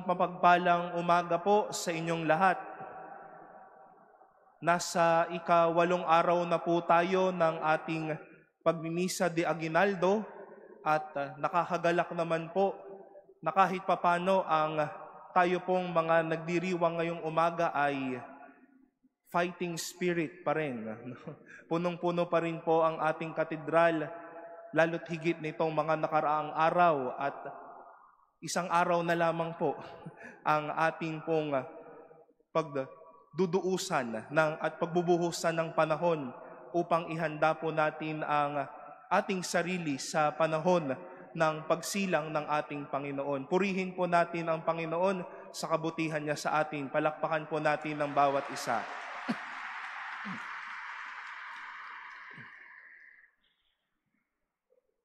mapagpalang umaga po sa inyong lahat. Nasa ika-8 araw na po tayo ng ating pagmimisa de Aguinaldo at nakakagalak naman po na kahit papano ang tayo pong mga nagdiriwang ngayong umaga ay fighting spirit pa rin. Punong-puno pa rin po ang ating katedral, lalo't higit nitong mga nakaraang araw at isang araw na lamang po ang ating pong pagduduusan at pagbubuhusan ng panahon upang ihanda po natin ang ating sarili sa panahon ng pagsilang ng ating Panginoon. Purihin po natin ang Panginoon sa kabutihan niya sa atin. Palakpakan po natin ang bawat isa.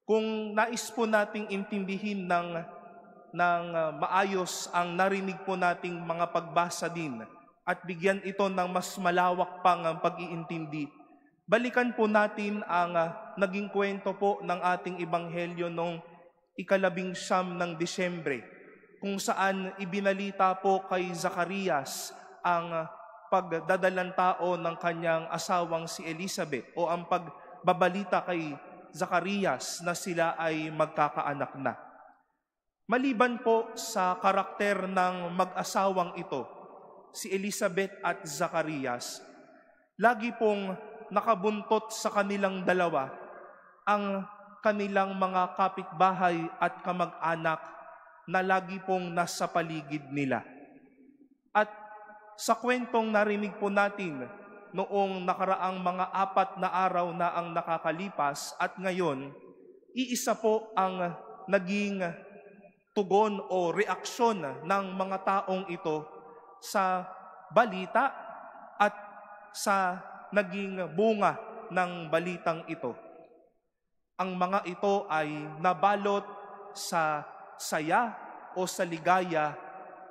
Kung nais po nating intindihin ng maayos ang narinig po nating mga pagbasa din at bigyan ito ng mas malawak pang pag-iintindi, balikan po natin ang naging kwento po ng ating ebanghelyo noong ika-19 ng Disyembre, kung saan ibinalita po kay Zacarias ang pagdadalang tao ng kanyang asawang si Elizabeth o ang pagbabalita kay Zacarias na sila ay magkakaanak na. Maliban po sa karakter ng mag-asawang ito, si Elizabeth at Zacarias, lagi pong nakabuntot sa kanilang dalawa ang kanilang mga kapitbahay at kamag-anak na lagi pong nasa paligid nila. At sa kwentong narinig po natin noong nakaraang mga 4 na araw na ang nakakalipas at ngayon, iisa po ang naging tugon o reaksyon ng mga taong ito sa balita at sa naging bunga ng balitang ito. Ang mga ito ay nabalot sa saya o sa ligaya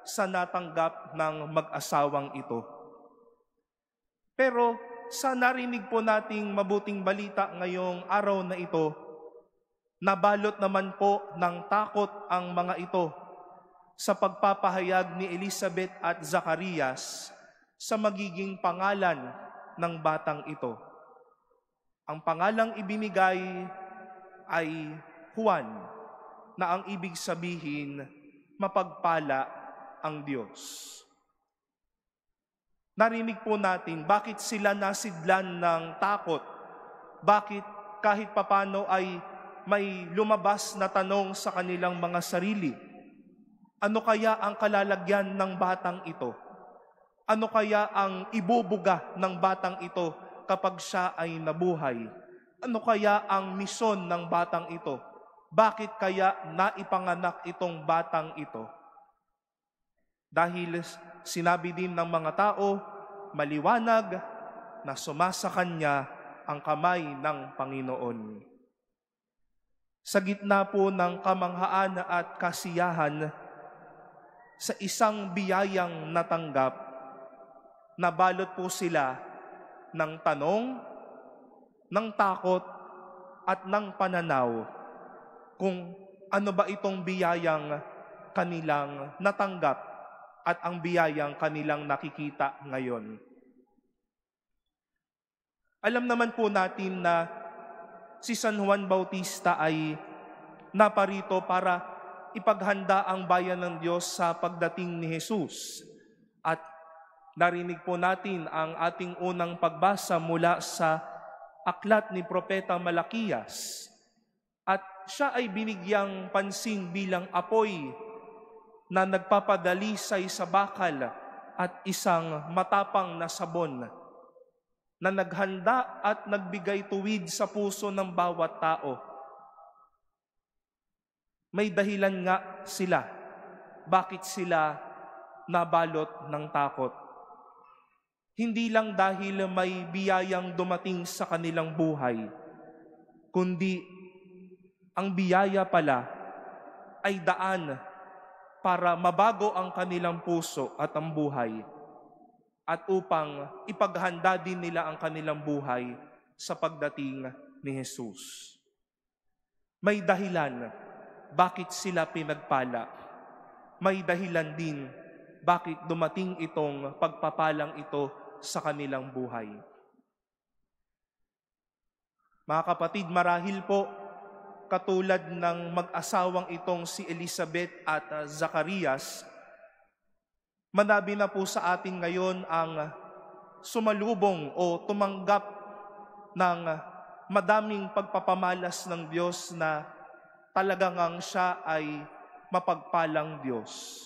sa natanggap ng mag-asawang ito. Pero sa narinig po nating mabuting balita ngayong araw na ito, nabalot naman po ng takot ang mga ito sa pagpapahayag ni Elizabeth at Zacarias sa magiging pangalan ng batang ito. Ang pangalang ibinigay ay Juan, na ang ibig sabihin, mapagpala ang Diyos. Narinig po natin bakit sila nasidlan ng takot, bakit kahit papano ay may lumabas na tanong sa kanilang mga sarili. Ano kaya ang kalalagyan ng batang ito? Ano kaya ang ibubuga ng batang ito kapag siya ay nabuhay? Ano kaya ang misyon ng batang ito? Bakit kaya naipanganak itong batang ito? Dahil sinabi din ng mga tao, maliwanag na sumasa kanya ang kamay ng Panginoon. Sa gitna po ng kamanghaan at kasiyahan, sa isang biyayang natanggap, nabalot po sila ng tanong, ng takot, at ng pananaw kung ano ba itong biyayang kanilang natanggap at ang biyayang kanilang nakikita ngayon. Alam naman po natin na si San Juan Bautista ay naparito para ipaghanda ang bayan ng Diyos sa pagdating ni Jesus. At narinig po natin ang ating unang pagbasa mula sa aklat ni Propeta Malakias. At siya ay binigyang pansin bilang apoy na nagpapadalisay sa bakal at isang matapang na sabon na naghanda at nagbigay tuwid sa puso ng bawat tao. May dahilan nga sila. Bakit sila nabalot ng takot? Hindi lang dahil may biyayang dumating sa kanilang buhay, kundi ang biyaya pala ay daan para mabago ang kanilang puso at ang buhay at upang ipaghanda din nila ang kanilang buhay sa pagdating ni Jesus. May dahilan bakit sila pinagpala. may dahilan din bakit dumating itong pagpapalang ito sa kanilang buhay. Mga kapatid, marahil po, katulad ng mag-asawang itong si Elizabeth at Zacarias, manabi na po sa atin ngayon ang sumalubong o tumanggap ng madaming pagpapamalas ng Diyos na talagang siya ay mapagpalang Diyos.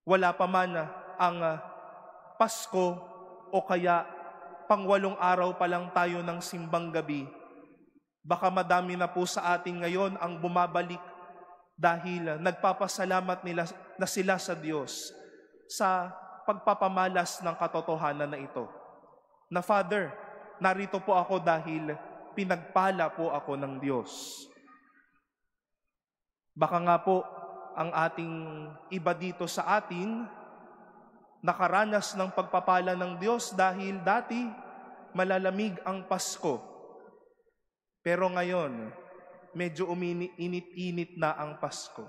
Wala pa man ang Pasko o kaya pang-8 araw pa lang tayo ng simbang gabi, baka madami na po sa atin ngayon ang bumabalik dahil nagpapasalamat na sila sa Diyos sa pagpapamalas ng katotohanan na ito. Na Father, narito po ako dahil pinagpala po ako ng Diyos. Baka nga po ang ating iba dito sa atin nakaranas ng pagpapala ng Diyos dahil dati malalamig ang Pasko. Pero ngayon, medyo init-init na ang Pasko.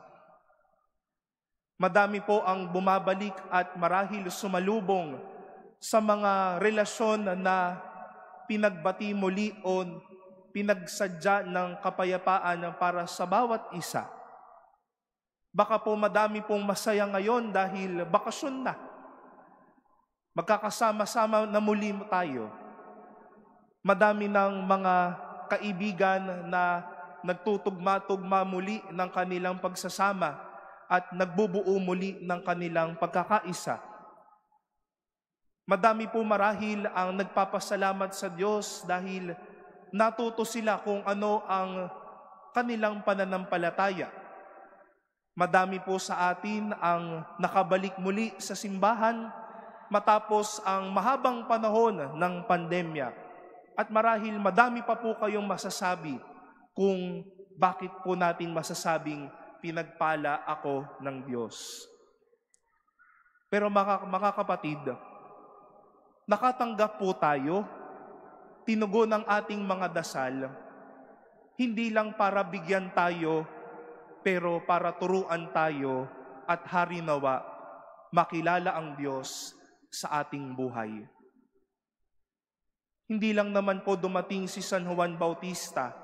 Madami po ang bumabalik at marahil sumalubong sa mga relasyon na pinagbati muli o pinagsadya ng kapayapaan para sa bawat isa. Baka po madami pong masaya ngayon dahil bakasyon na. Magkakasama-sama na muli tayo. Madami ng mga kaibigan na nagtutugma-tugma muli ng kanilang pagsasama at nagbubuo muli ng kanilang pagkakaisa. Madami po marahil ang nagpapasalamat sa Diyos dahil natuto sila kung ano ang kanilang pananampalataya. Madami po sa atin ang nakabalik muli sa simbahan matapos ang mahabang panahon ng pandemya. At marahil madami pa po kayong masasabi kung bakit po natin masasabing pinagpala ako ng Diyos. Pero mga kapatid, nakatanggap po tayo, tinugon ang ating mga dasal, hindi lang para bigyan tayo, pero para turuan tayo at harinawa makilala ang Diyos sa ating buhay. Hindi lang naman po dumating si San Juan Bautista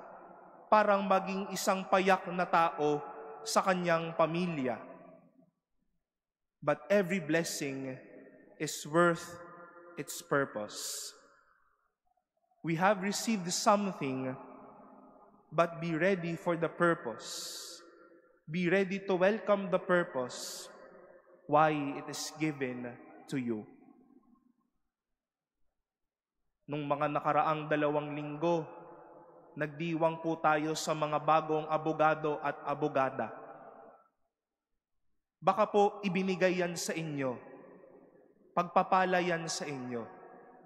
parang maging isang payak na tao sa kanyang pamilya. But every blessing is worth its purpose. We have received something, but be ready for the purpose. Be ready to welcome the purpose, why it is given to you. Nung mga nakaraang 2 linggo, nagdiwang po tayo sa mga bagong abogado at abogada. Baka po ibinigay yan sa inyo, pagpapala yan sa inyo,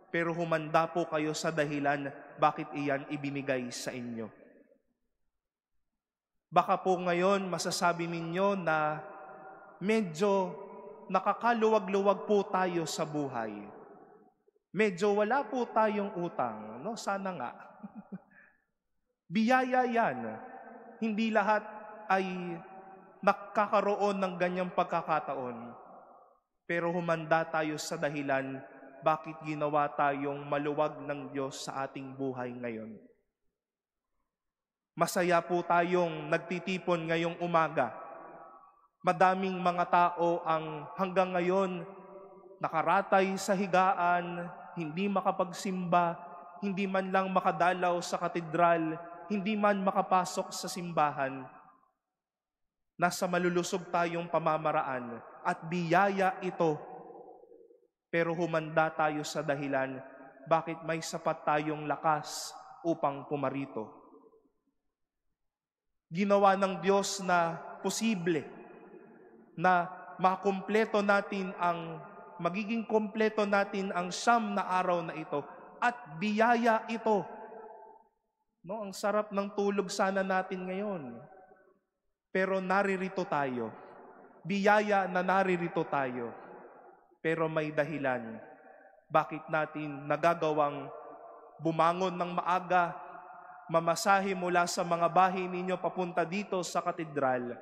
pero humanda po kayo sa dahilan bakit iyan ibinigay sa inyo. Baka po ngayon masasabi ninyo na medyo nakakaluwag-luwag po tayo sa buhay. Medyo wala po tayong utang. No? Sana nga. Biyaya yan. Hindi lahat ay nakakaroon ng ganyang pagkakataon. Pero humanda tayo sa dahilan bakit ginawa tayong maluwag ng Diyos sa ating buhay ngayon. Masaya po tayong nagtitipon ngayong umaga. Madaming mga tao ang hanggang ngayon nakaratay sa higaan, hindi makapagsimba, hindi man lang makadalaw sa katedral, hindi man makapasok sa simbahan. Nasa malulusog tayong pamamaraan at biyaya ito. Pero humanda tayo sa dahilan bakit may sapat tayong lakas upang pumarito. Ginawa ng Diyos na posible na makumpleto natin magiging kompleto natin ang 9 na araw na ito at biyaya ito. No, ang sarap ng tulog sana natin ngayon. Pero naririto tayo. Biyaya na naririto tayo. Pero may dahilan bakit natin nagagawang bumangon ng maaga, mamasahe mula sa mga bahay ninyo papunta dito sa katedral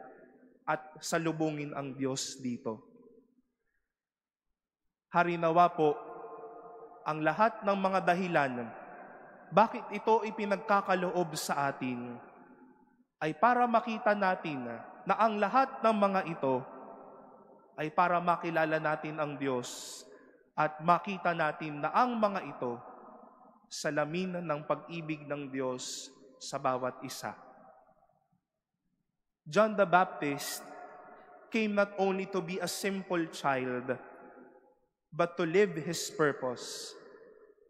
at salubungin ang Diyos dito. Harinawa po ang lahat ng mga dahilan bakit ito ipinagkakaloob sa atin ay para makita natin na ang lahat ng mga ito ay para makilala natin ang Diyos at makita natin na ang mga ito salamin ng pag-ibig ng Diyos sa bawat isa. John the Baptist came not only to be a simple child, but to live his purpose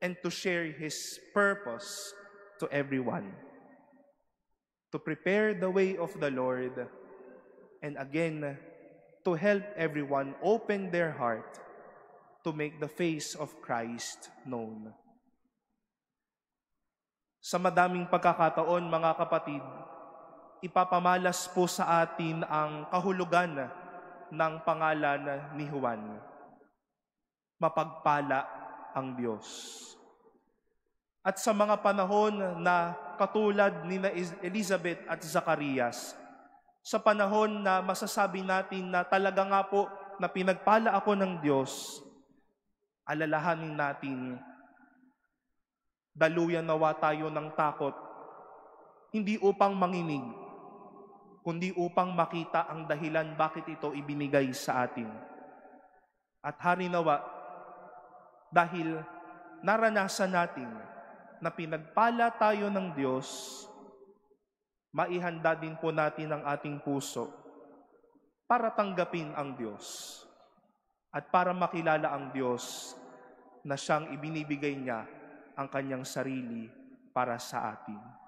and to share his purpose to everyone. To prepare the way of the Lord, and again, to help everyone open their heart to make the face of Christ known. Sa madaming pagkakataon, mga kapatid, ipapamalas po sa atin ang kahulugan ng pangalan ni Juan. Mapagpala ang Diyos. At sa mga panahon na katulad ni Elizabeth at Zacarias, sa panahon na masasabi natin na talaga nga po na pinagpala ako ng Diyos, alalahanin natin, daluyan nawa tayo ng takot, hindi upang manginig, kundi upang makita ang dahilan bakit ito ibinigay sa atin. At harinawa, dahil naranasan natin na pinagpala tayo ng Diyos, maihanda din po natin ang ating puso para tanggapin ang Diyos at para makilala ang Diyos na siyang ibinibigay niya ang kanyang sarili para sa atin.